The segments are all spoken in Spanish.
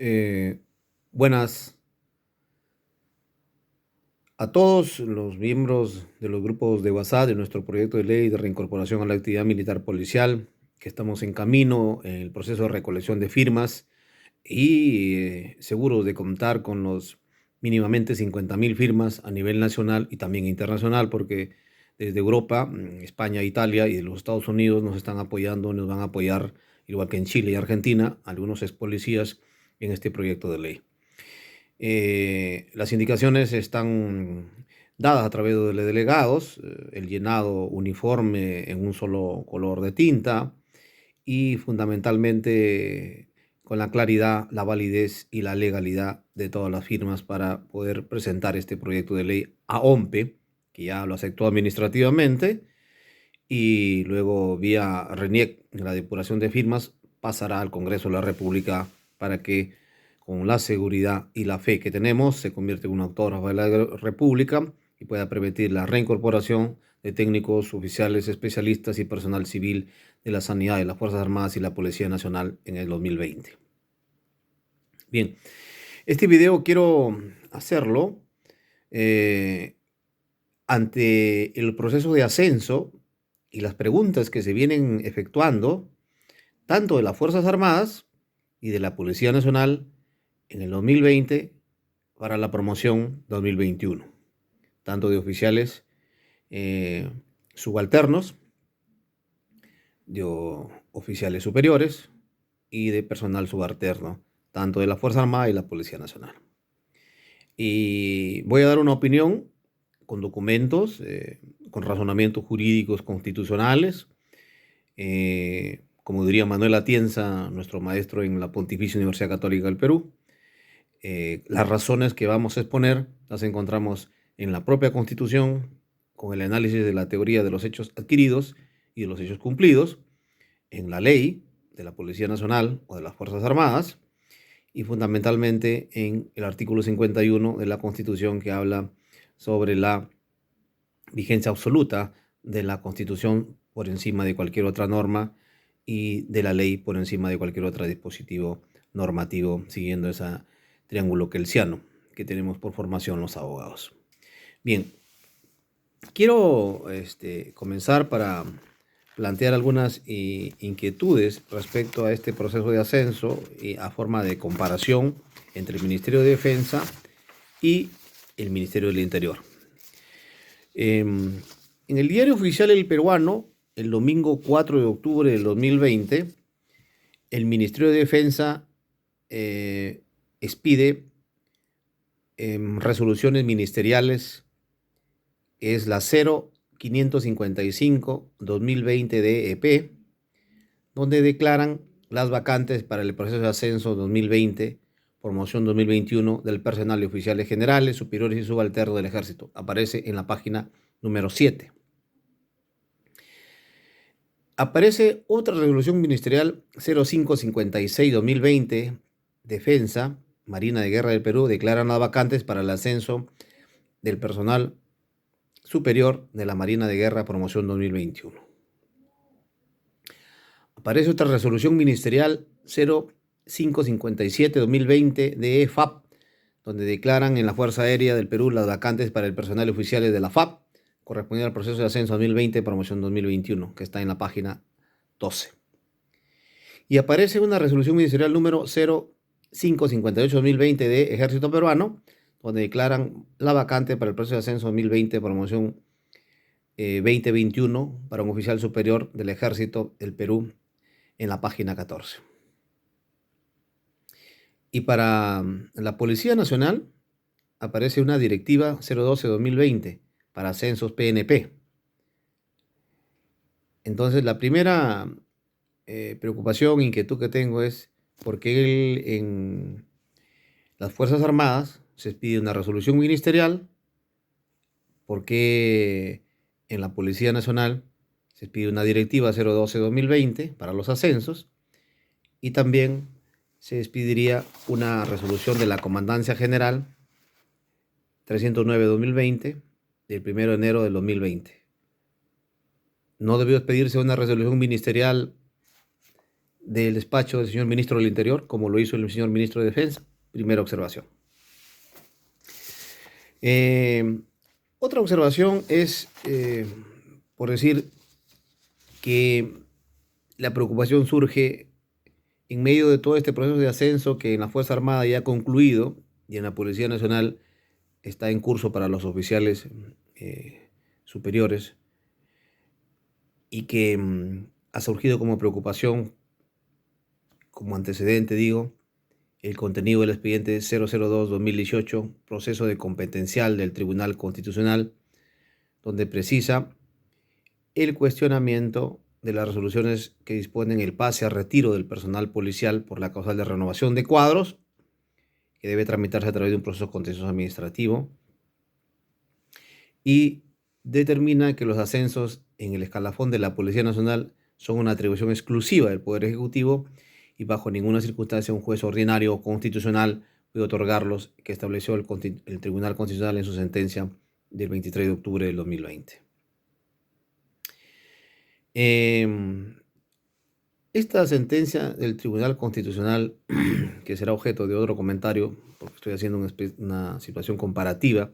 Eh, Buenas a todos los miembros de los grupos de WhatsApp de nuestro proyecto de ley de reincorporación a la actividad militar policial, que estamos en camino en el proceso de recolección de firmas y seguros de contar con los mínimamente 50.000 firmas a nivel nacional y también internacional, porque desde Europa, España, Italia y de los Estados Unidos nos están apoyando, nos van a apoyar, igual que en Chile y Argentina, algunos ex policías en este proyecto de ley. Las indicaciones están dadas a través de los delegados, el llenado uniforme en un solo color de tinta y fundamentalmente con la claridad, la validez y la legalidad de todas las firmas para poder presentar este proyecto de ley a OMPE, que ya lo aceptó administrativamente, y luego vía RENIEC, la depuración de firmas, pasará al Congreso de la República para que con la seguridad y la fe que tenemos se convierta en un autógrafo de la República y pueda permitir la reincorporación de técnicos, oficiales, especialistas y personal civil de la sanidad, de las Fuerzas Armadas y la Policía Nacional en el 2020. Bien, este video quiero hacerlo eh, ante el proceso de ascenso y las preguntas que se vienen efectuando, tanto de las Fuerzas Armadas y de la Policía Nacional en el 2020 para la promoción 2021, tanto de oficiales subalternos, de oficiales superiores y de personal subalterno, tanto de la Fuerza Armada y la Policía Nacional. Y voy a dar una opinión con documentos, con razonamientos jurídicos constitucionales, como diría Manuel Atienza, nuestro maestro en la Pontificia Universidad Católica del Perú. Las razones que vamos a exponer las encontramos en la propia Constitución, con el análisis de la teoría de los hechos adquiridos y de los hechos cumplidos, en la ley de la Policía Nacional o de las Fuerzas Armadas, y fundamentalmente en el artículo 51 de la Constitución, que habla sobre la vigencia absoluta de la Constitución por encima de cualquier otra norma y de la ley por encima de cualquier otro dispositivo normativo, siguiendo ese triángulo kelsiano que tenemos por formación los abogados. Bien, quiero comenzar para plantear algunas inquietudes respecto a este proceso de ascenso y a forma de comparación entre el Ministerio de Defensa y el Ministerio del Interior. En el diario oficial El Peruano, el domingo 4 de octubre del 2020, el Ministerio de Defensa expide resoluciones ministeriales, es la 0555-2020 DEP, donde declaran las vacantes para el proceso de ascenso 2020, promoción 2021 del personal de oficiales generales, superiores y subalternos del Ejército. Aparece en la página número 7. Aparece otra resolución ministerial 0556-2020, Defensa, Marina de Guerra del Perú, declaran las vacantes para el ascenso del personal superior de la Marina de Guerra, promoción 2021. Aparece otra resolución ministerial 0557-2020 de FAP, donde declaran en la Fuerza Aérea del Perú las vacantes para el personal oficiales de la FAP, correspondiente al proceso de ascenso 2020, promoción 2021, que está en la página 12. Y aparece una resolución ministerial número 0558-2020 de Ejército Peruano, donde declaran la vacante para el proceso de ascenso 2020, promoción 2021, para un oficial superior del Ejército del Perú, en la página 14. Y para la Policía Nacional aparece una directiva 012-2020 para ascensos PNP. Entonces, la primera preocupación, inquietud que tengo es por qué en las Fuerzas Armadas se pide una resolución ministerial, por qué en la Policía Nacional se pide una directiva 012-2020 para los ascensos, y también se expediría una resolución de la Comandancia General 309-2020 del 1 de enero del 2020. ¿No debió expedirse una resolución ministerial del despacho del señor ministro del Interior, como lo hizo el señor ministro de Defensa. Primera observación. Otra observación es, por decir, que la preocupación surge en medio de todo este proceso de ascenso que en la Fuerza Armada ya ha concluido y en la Policía Nacional está en curso para los oficiales superiores, y que ha surgido como preocupación, como antecedente, digo, el contenido del expediente 002-2018, proceso de competencial del Tribunal Constitucional, donde precisa el cuestionamiento de las resoluciones que disponen el pase a retiro del personal policial por la causal de renovación de cuadros, que debe tramitarse a través de un proceso contencioso administrativo, y determina que los ascensos en el escalafón de la Policía Nacional son una atribución exclusiva del Poder Ejecutivo y bajo ninguna circunstancia un juez ordinario o constitucional puede otorgarlos, que estableció el Tribunal Constitucional en su sentencia del 23 de octubre del 2020. Esta sentencia del Tribunal Constitucional, que será objeto de otro comentario, porque estoy haciendo una situación comparativa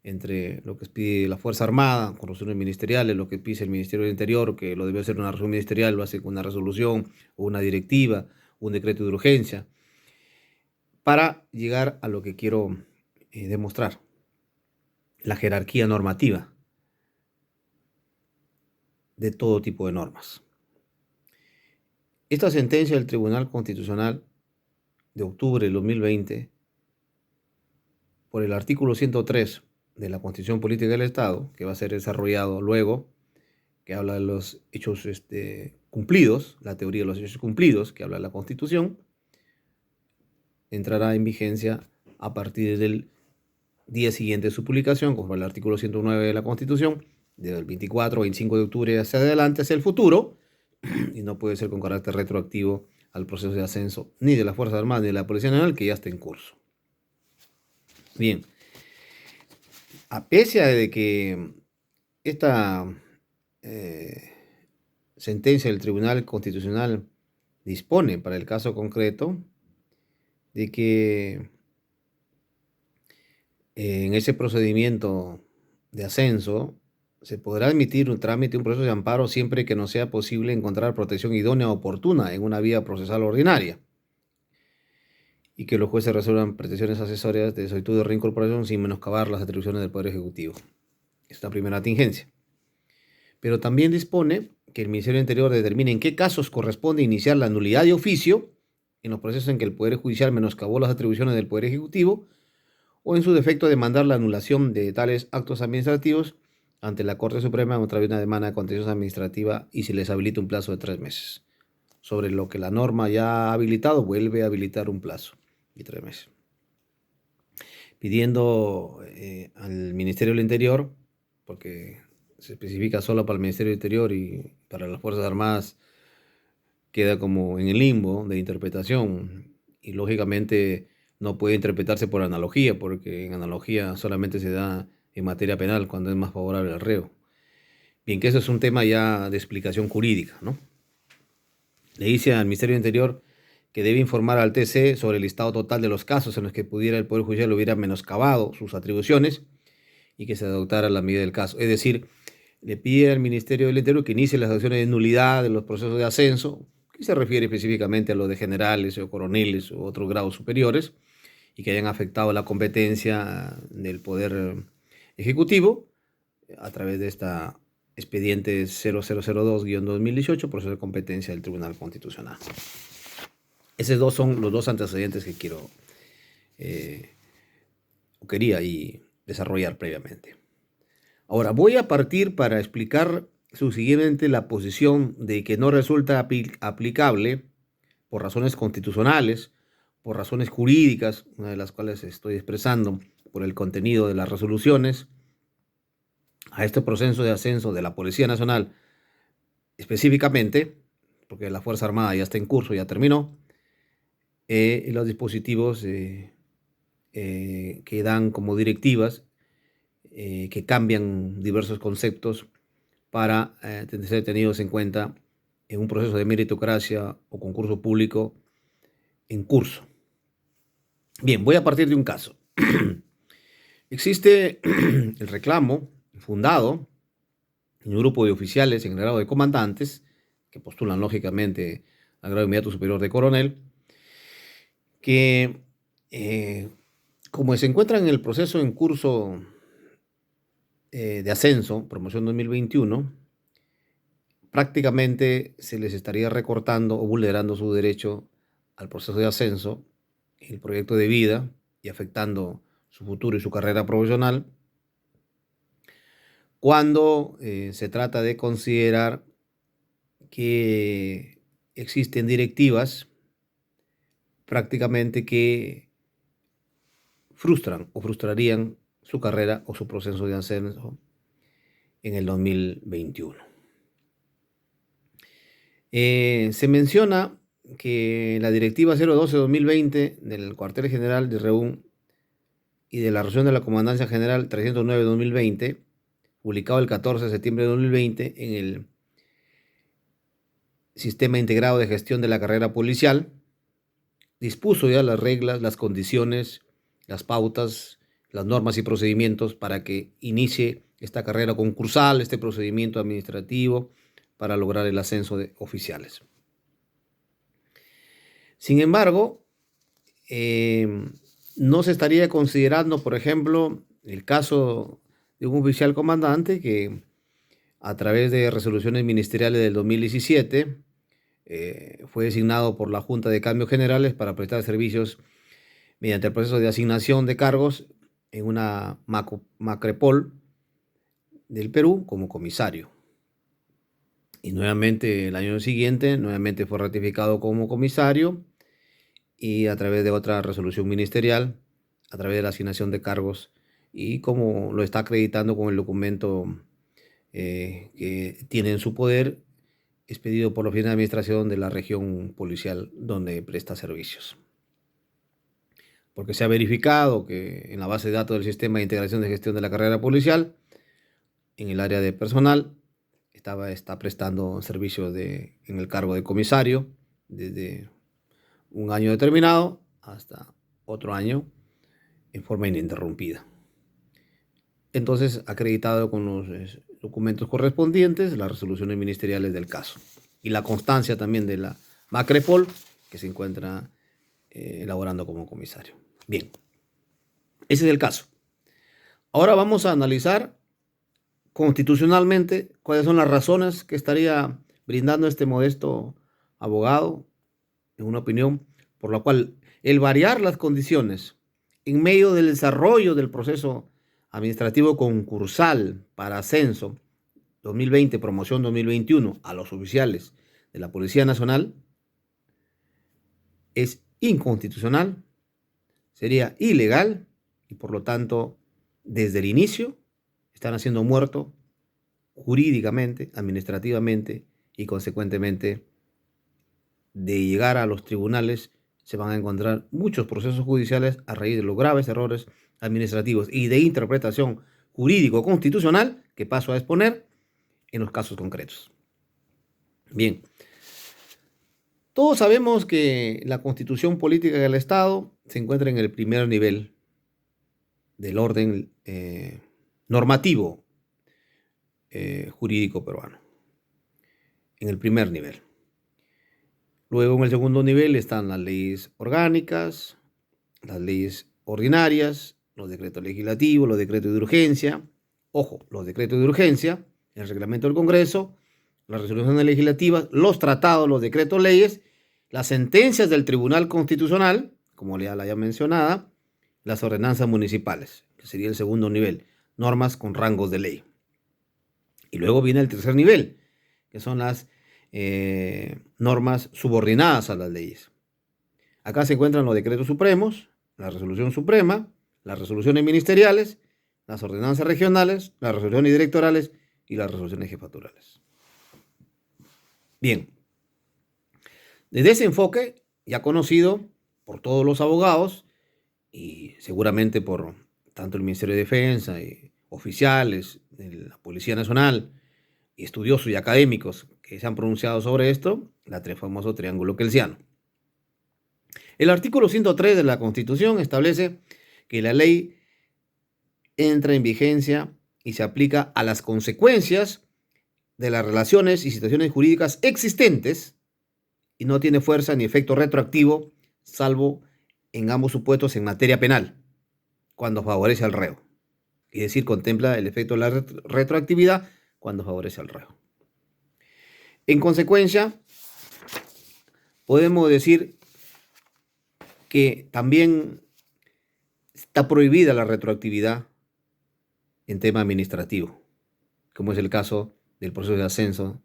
entre lo que pide la Fuerza Armada con resoluciones ministeriales, lo que pide el Ministerio del Interior, que lo debe hacer una resolución ministerial, lo hace con una resolución o una directiva, un decreto de urgencia, para llegar a lo que quiero demostrar, la jerarquía normativa de todo tipo de normas. Esta sentencia del Tribunal Constitucional de octubre del 2020, por el artículo 103 de la Constitución Política del Estado, que va a ser desarrollado luego, que habla de los hechos cumplidos, la teoría de los hechos cumplidos, que habla de la Constitución, entrará en vigencia a partir del día siguiente de su publicación, como el artículo 109 de la Constitución, del 24 o 25 de octubre hacia adelante, hacia el futuro, y no puede ser con carácter retroactivo al proceso de ascenso ni de las Fuerzas Armadas ni de la Policía Nacional, que ya está en curso. Bien, a pesar de que esta sentencia del Tribunal Constitucional dispone para el caso concreto de que en ese procedimiento de ascenso se podrá admitir un trámite, un proceso de amparo, siempre que no sea posible encontrar protección idónea o oportuna en una vía procesal ordinaria, y que los jueces resuelvan pretensiones accesorias de solicitud de reincorporación sin menoscabar las atribuciones del Poder Ejecutivo. Es la primera tingencia. Pero también dispone que el Ministerio del Interior determine en qué casos corresponde iniciar la nulidad de oficio en los procesos en que el Poder Judicial menoscabó las atribuciones del Poder Ejecutivo, o en su defecto demandar la anulación de tales actos administrativos ante la Corte Suprema a través de una demanda contenciosa administrativa, y se les habilita un plazo de 3 meses. Sobre lo que la norma ya ha habilitado, vuelve a habilitar un plazo de 3 meses. Pidiendo al Ministerio del Interior, porque se especifica solo para el Ministerio del Interior y para las Fuerzas Armadas queda como en el limbo de interpretación, y lógicamente no puede interpretarse por analogía, porque en analogía solamente se da en materia penal cuando es más favorable al reo. Bien, que eso es un tema ya de explicación jurídica, ¿no? Le dice al Ministerio del Interior que debe informar al TC sobre el listado total de los casos en los que pudiera el Poder Judicial hubiera menoscabado sus atribuciones y que se adoptara la medida del caso. Es decir, le pide al Ministerio del Interior que inicie las acciones de nulidad de los procesos de ascenso, que se refiere específicamente a los de generales o coroneles u otros grados superiores, y que hayan afectado la competencia del Poder Ejecutivo a través de esta expediente 0002-2018, proceso de competencia del Tribunal Constitucional. Esos son los dos antecedentes que quería desarrollar previamente. Ahora voy a partir para explicar subsiguientemente la posición de que no resulta aplicable por razones constitucionales, por razones jurídicas, una de las cuales estoy expresando por el contenido de las resoluciones, a este proceso de ascenso de la Policía Nacional específicamente, porque la Fuerza Armada ya está en curso, ya terminó, los dispositivos que dan como directivas, que cambian diversos conceptos para ser tenidos en cuenta en un proceso de meritocracia o concurso público en curso. Bien, voy a partir de un caso. Existe el reclamo fundado en un grupo de oficiales en grado de comandantes, que postulan lógicamente al grado inmediato superior de coronel, que como se encuentran en el proceso en curso de ascenso, promoción 2021, prácticamente se les estaría recortando o vulnerando su derecho al proceso de ascenso, el proyecto de vida y afectando su futuro y su carrera profesional, cuando se trata de considerar que existen directivas prácticamente que frustran o frustrarían su carrera o su proceso de ascenso en el 2021. Se menciona que la Directiva 012-2020 del Cuartel General de Reún y de la Resolución de la Comandancia General 309-2020, publicado el 14 de septiembre de 2020 en el Sistema Integrado de Gestión de la Carrera Policial, dispuso ya las reglas, las condiciones, las pautas, las normas y procedimientos para que inicie esta carrera concursal, este procedimiento administrativo para lograr el ascenso de oficiales. Sin embargo, no se estaría considerando, por ejemplo, el caso de un oficial comandante que a través de resoluciones ministeriales del 2017 fue designado por la Junta de Cambios Generales para prestar servicios mediante el proceso de asignación de cargos en una Macrepol del Perú como comisario. Y nuevamente el año siguiente, nuevamente fue ratificado como comisario y a través de otra resolución ministerial, a través de la asignación de cargos y como lo está acreditando con el documento que tiene en su poder, expedido por la Oficina de Administración de la región policial donde presta servicios. Porque se ha verificado que en la base de datos del Sistema de Integración de Gestión de la Carrera Policial, en el área de personal, está prestando servicios en el cargo de comisario desde un año determinado hasta otro año en forma ininterrumpida. Entonces, acreditado con los documentos correspondientes, las resoluciones ministeriales del caso y la constancia también de la Macrepol que se encuentra elaborando como comisario. Bien, ese es el caso. Ahora vamos a analizar constitucionalmente cuáles son las razones que estaría brindando este modesto abogado, en una opinión, por la cual el variar las condiciones en medio del desarrollo del proceso administrativo concursal para ascenso 2020, promoción 2021 a los oficiales de la Policía Nacional es inconstitucional, sería ilegal y por lo tanto desde el inicio están haciendo muerto jurídicamente, administrativamente y consecuentemente de llegar a los tribunales se van a encontrar muchos procesos judiciales a raíz de los graves errores administrativos y de interpretación jurídico-constitucional que paso a exponer en los casos concretos. Bien, todos sabemos que la constitución política del Estado se encuentra en el primer nivel del orden normativo jurídico peruano, en el primer nivel. Luego en el segundo nivel están las leyes orgánicas, las leyes ordinarias, los decretos legislativos, los decretos de urgencia. Ojo, los decretos de urgencia, el reglamento del Congreso, las resoluciones legislativas, los tratados, los decretos leyes, las sentencias del Tribunal Constitucional, como ya la mencionada, las ordenanzas municipales, que sería el segundo nivel, normas con rangos de ley. Y luego viene el tercer nivel, que son las normas subordinadas a las leyes. Acá se encuentran los decretos supremos, la resolución suprema, las resoluciones ministeriales, las ordenanzas regionales, las resoluciones directorales y las resoluciones jefaturales. Bien, desde ese enfoque, ya conocido por todos los abogados y seguramente por tanto el Ministerio de Defensa y oficiales de la Policía Nacional y estudiosos y académicos que se han pronunciado sobre esto, el famoso triángulo kelsiano. El artículo 103 de la Constitución establece que la ley entra en vigencia y se aplica a las consecuencias de las relaciones y situaciones jurídicas existentes y no tiene fuerza ni efecto retroactivo, salvo en ambos supuestos en materia penal, cuando favorece al reo. Es decir, contempla el efecto de la retroactividad cuando favorece al reo. En consecuencia, podemos decir que también está prohibida la retroactividad en tema administrativo, como es el caso del proceso de ascenso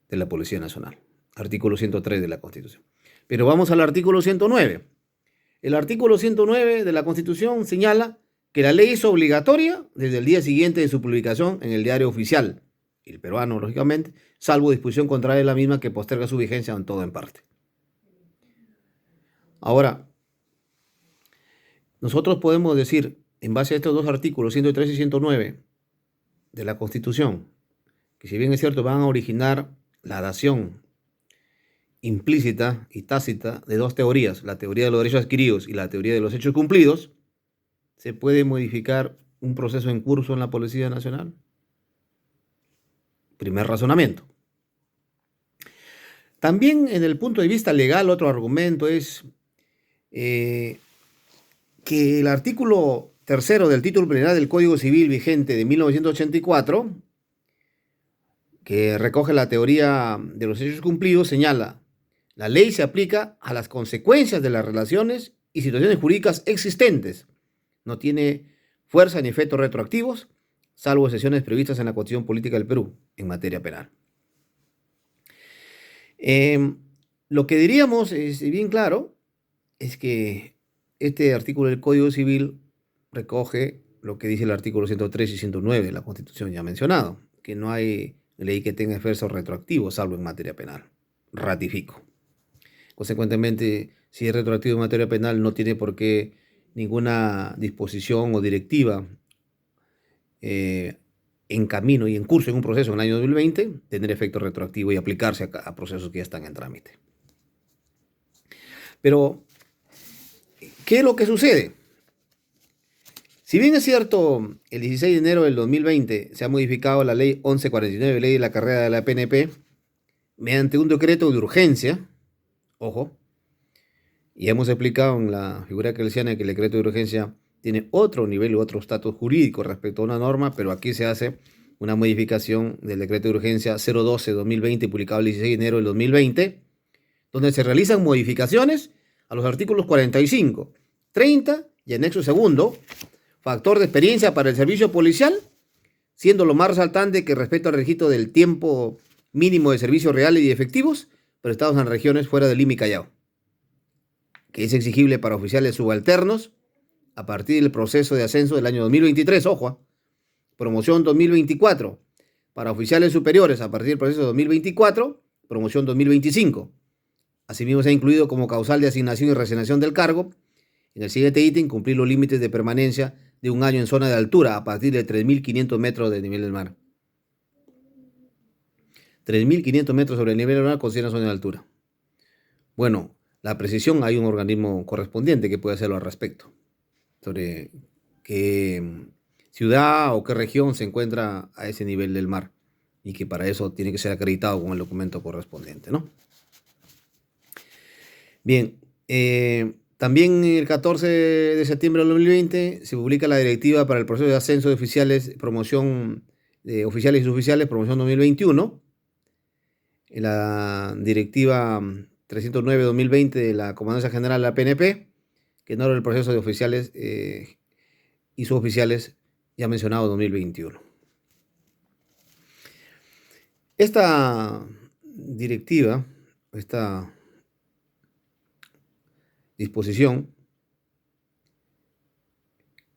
de la Policía Nacional. Artículo 103 de la Constitución. Pero vamos al artículo 109. El artículo 109 de la Constitución señala que la ley es obligatoria desde el día siguiente de su publicación en el diario oficial, el peruano, lógicamente, salvo disposición contraria de la misma que posterga su vigencia en todo o en parte. Ahora, nosotros podemos decir, en base a estos dos artículos, 103 y 109 de la Constitución, que si bien es cierto van a originar la dación implícita y tácita de dos teorías, la teoría de los derechos adquiridos y la teoría de los hechos cumplidos, ¿se puede modificar un proceso en curso en la Policía Nacional? Primer razonamiento. También en el punto de vista legal, otro argumento es que el artículo 3 del título preliminar del Código Civil vigente de 1984, que recoge la teoría de los hechos cumplidos, señala: la ley se aplica a las consecuencias de las relaciones y situaciones jurídicas existentes. No tiene fuerza ni efectos retroactivos, salvo excepciones previstas en la Constitución Política del Perú en materia penal. Lo que diríamos es bien claro, es que este artículo del Código Civil recoge lo que dice el artículo 103 y 109 de la Constitución ya mencionado, que no hay ley que tenga efectos retroactivos, salvo en materia penal. Ratifico. Consecuentemente, si es retroactivo en materia penal, no tiene por qué ninguna disposición o directiva en camino y en curso en un proceso en el año 2020 tener efecto retroactivo y aplicarse a procesos que ya están en trámite. Pero, ¿qué es lo que sucede? Si bien es cierto, el 16 de enero del 2020 se ha modificado la ley 1149, ley de la carrera de la PNP, mediante un decreto de urgencia, ojo, y hemos explicado en la figura kelsiana que el decreto de urgencia tiene otro nivel u otro estatus jurídico respecto a una norma, pero aquí se hace una modificación del decreto de urgencia 012-2020, publicado el 16 de enero del 2020, donde se realizan modificaciones a los artículos 45, 30 y anexo segundo, factor de experiencia para el servicio policial, siendo lo más resaltante que respecto al registro del tiempo mínimo de servicios reales y efectivos prestados en regiones fuera del Lima y Callao, que es exigible para oficiales subalternos a partir del proceso de ascenso del año 2023, ojo, promoción 2024, para oficiales superiores a partir del proceso de 2024, promoción 2025. Asimismo se ha incluido como causal de asignación y reasignación del cargo, en el siguiente ítem, cumplir los límites de permanencia de un año en zona de altura a partir de 3.500 metros de nivel del mar. 3.500 metros sobre el nivel del mar considera zona de altura. Bueno, la precisión, hay un organismo correspondiente que puede hacerlo al respecto, sobre qué ciudad o qué región se encuentra a ese nivel del mar y que para eso tiene que ser acreditado con el documento correspondiente, ¿no? Bien, también el 14 de septiembre del 2020 se publica la directiva para el proceso de ascenso de oficiales, promoción de oficiales y suboficiales, promoción 2021, la directiva 309-2020 de la Comandancia General de la PNP, que no era el proceso de oficiales y suboficiales ya mencionado 2021. Esta directiva, esta disposición,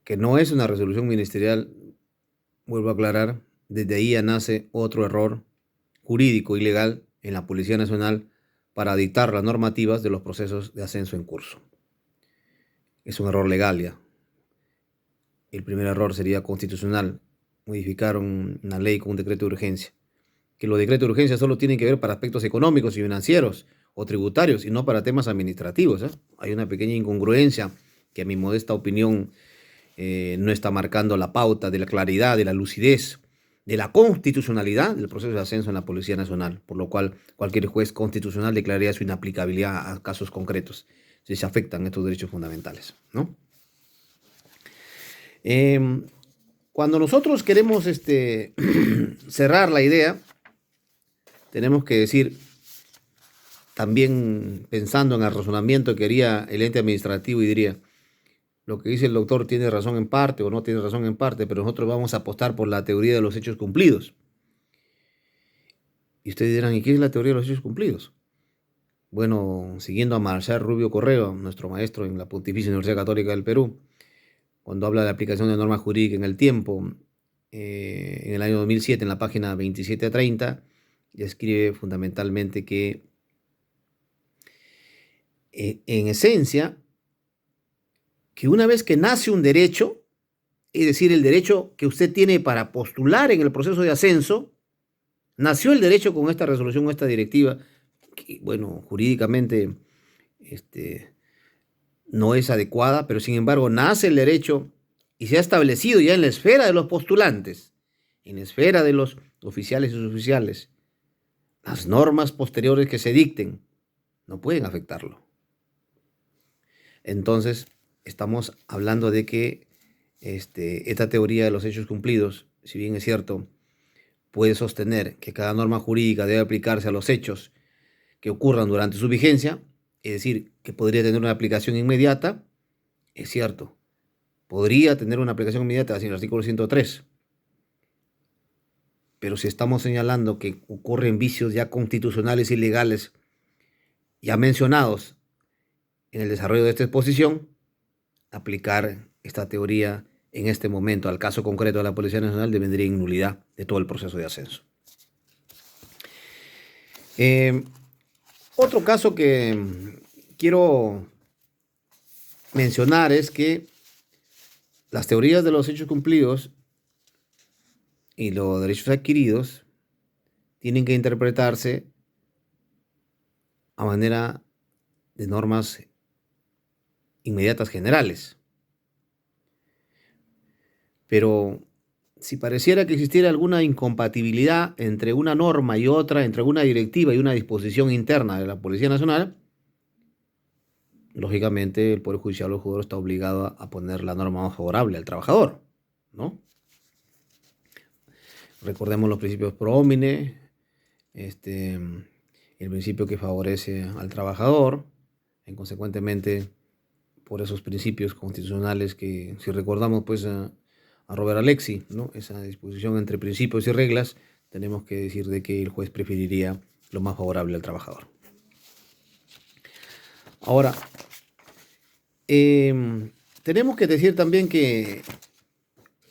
que no es una resolución ministerial, vuelvo a aclarar, desde ahí ya nace otro error jurídico y legal en la Policía Nacional para dictar las normativas de los procesos de ascenso en curso. Es un error legal ya. El primer error sería constitucional, modificar una ley con un decreto de urgencia. que los decretos de urgencia solo tienen que ver para aspectos económicos y financieros o tributarios y no para temas administrativos, ¿eh? Hay una pequeña incongruencia que a mi modesta opinión no está marcando la pauta de la claridad, de la lucidez, de la constitucionalidad del proceso de ascenso en la Policía Nacional, por lo cual cualquier juez constitucional declararía su inaplicabilidad a casos concretos si se afectan estos derechos fundamentales, ¿no? Cuando nosotros queremos cerrar la idea, tenemos que decir, también pensando en el razonamiento que haría el ente administrativo y diría, lo que dice el doctor tiene razón en parte o no tiene razón en parte, pero nosotros vamos a apostar por la teoría de los hechos cumplidos. Y ustedes dirán, ¿y qué es la teoría de los hechos cumplidos? Bueno, siguiendo a Marcial Rubio Correo, nuestro maestro en la Pontificia Universidad Católica del Perú, cuando habla de aplicación de normas jurídicas en el tiempo, en el año 2007, en la página 27 a 30, escribe fundamentalmente que, en esencia, que una vez que nace un derecho, es decir, el derecho que usted tiene para postular en el proceso de ascenso, nació el derecho con esta resolución, con esta directiva, que, bueno, jurídicamente no es adecuada, pero sin embargo nace el derecho y se ha establecido ya en la esfera de los postulantes, en la esfera de los oficiales y suboficiales. Las normas posteriores que se dicten no pueden afectarlo. Entonces, estamos hablando de que esta teoría de los hechos cumplidos, si bien es cierto, puede sostener que cada norma jurídica debe aplicarse a los hechos que ocurran durante su vigencia, es decir, que podría tener una aplicación inmediata, es cierto, podría tener una aplicación inmediata sin el artículo 103, pero si estamos señalando que ocurren vicios ya constitucionales y legales ya mencionados en el desarrollo de esta exposición, aplicar esta teoría en este momento al caso concreto de la Policía Nacional devendría en nulidad de todo el proceso de ascenso. Otro caso que quiero mencionar es que las teorías de los hechos cumplidos y los derechos adquiridos tienen que interpretarse a manera de normas inmediatas generales. Pero si pareciera que existiera alguna incompatibilidad entre una norma y otra, entre una directiva y una disposición interna de la Policía Nacional, lógicamente el Poder Judicial o el juzgador está obligado a poner la norma más favorable al trabajador, ¿no? Recordemos los principios pro homine, el principio que favorece al trabajador, y consecuentemente por esos principios constitucionales que, si recordamos pues a Robert Alexi, ¿no? Esa disposición entre principios y reglas, tenemos que decir de que el juez preferiría lo más favorable al trabajador. Ahora, tenemos que decir también que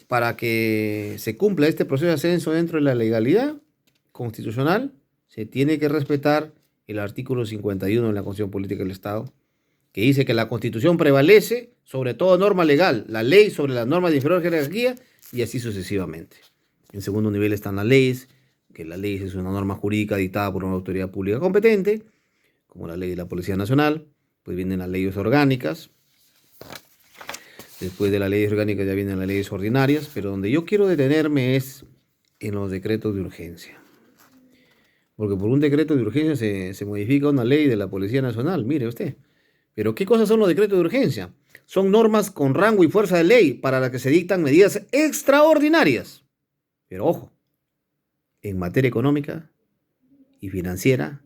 para que se cumpla este proceso de ascenso dentro de la legalidad constitucional, se tiene que respetar el artículo 51 de la Constitución Política del Estado, que dice que la Constitución prevalece sobre toda norma legal, la ley sobre las normas de inferior jerarquía y así sucesivamente. En segundo nivel están las leyes, que la ley es una norma jurídica dictada por una autoridad pública competente, como la ley de la Policía Nacional. Pues vienen las leyes orgánicas. Después de las leyes orgánicas ya vienen las leyes ordinarias, pero donde yo quiero detenerme es en los decretos de urgencia. Porque por un decreto de urgencia se modifica una ley de la Policía Nacional, mire usted. Pero ¿qué cosas son los decretos de urgencia? Son normas con rango y fuerza de ley para las que se dictan medidas extraordinarias. Pero ojo, en materia económica y financiera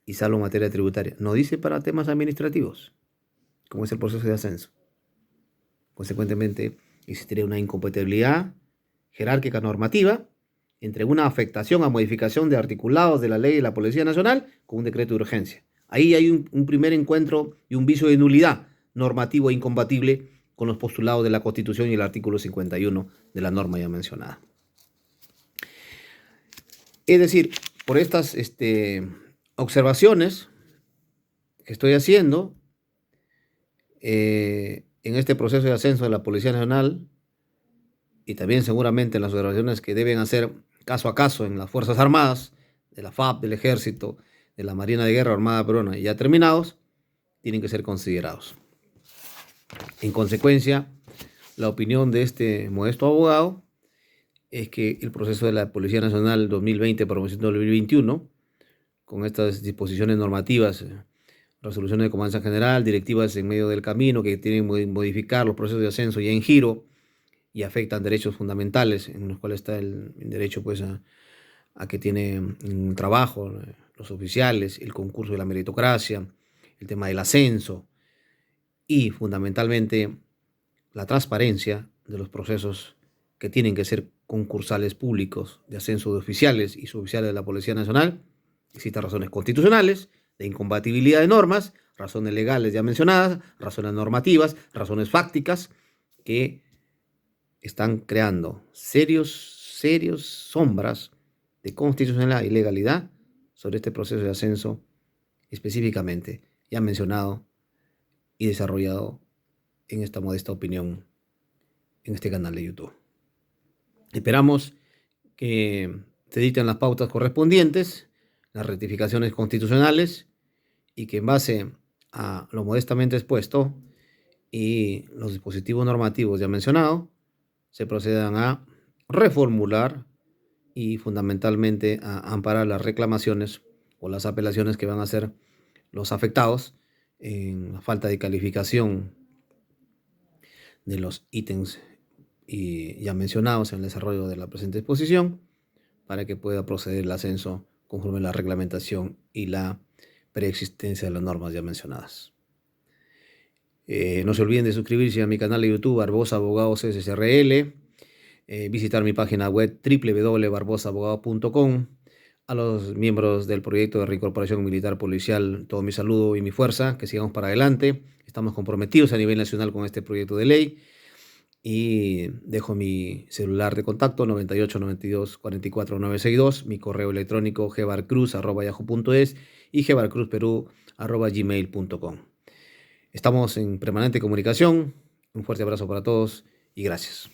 y salvo en materia tributaria. No dice para temas administrativos, como es el proceso de ascenso. Consecuentemente, existiría una incompatibilidad jerárquica normativa entre una afectación a modificación de articulados de la ley de la Policía Nacional con un decreto de urgencia. Ahí hay un primer encuentro y un vicio de nulidad normativo e incompatible con los postulados de la Constitución y el artículo 51 de la norma ya mencionada. Es decir, por estas observaciones que estoy haciendo en este proceso de ascenso de la Policía Nacional y también seguramente en las observaciones que deben hacer caso a caso en las Fuerzas Armadas, de la FAP, del Ejército, de la Marina de Guerra, Armada Peruana, ya terminados, tienen que ser considerados. En consecuencia, la opinión de este modesto abogado es que el proceso de la Policía Nacional 2020 promoción 2021, con estas disposiciones normativas, resoluciones de Comandante General, directivas en medio del camino que tienen que modificar los procesos de ascenso ya en giro y afectan derechos fundamentales, en los cuales está el derecho pues, a que tienen un trabajo, los oficiales, el concurso de la meritocracia, el tema del ascenso y fundamentalmente la transparencia de los procesos que tienen que ser concursales públicos de ascenso de oficiales y suboficiales de la Policía Nacional. Existen razones constitucionales, de incompatibilidad de normas, razones legales ya mencionadas, razones normativas, razones fácticas que están creando serios sombras de constitucionalidad y legalidad sobre este proceso de ascenso específicamente ya mencionado y desarrollado en esta modesta opinión en este canal de YouTube. Esperamos que se dicten las pautas correspondientes, las rectificaciones constitucionales y que en base a lo modestamente expuesto y los dispositivos normativos ya mencionados se procedan a reformular y fundamentalmente a amparar las reclamaciones o las apelaciones que van a hacer los afectados en la falta de calificación de los ítems ya mencionados en el desarrollo de la presente exposición para que pueda proceder el ascenso conforme a la reglamentación y la preexistencia de las normas ya mencionadas. No se olviden de suscribirse a mi canal de YouTube Barbosa Abogados SSRL, visitar mi página web www.barbosabogado.com. A los miembros del proyecto de reincorporación militar policial, todo mi saludo y mi fuerza, que sigamos para adelante. Estamos comprometidos a nivel nacional con este proyecto de ley. Y dejo mi celular de contacto 98 92 44 962, mi correo electrónico gbarcruz@yahoo.es y gbarcruzperú@gmail.com. Estamos en permanente comunicación. Un fuerte abrazo para todos y gracias.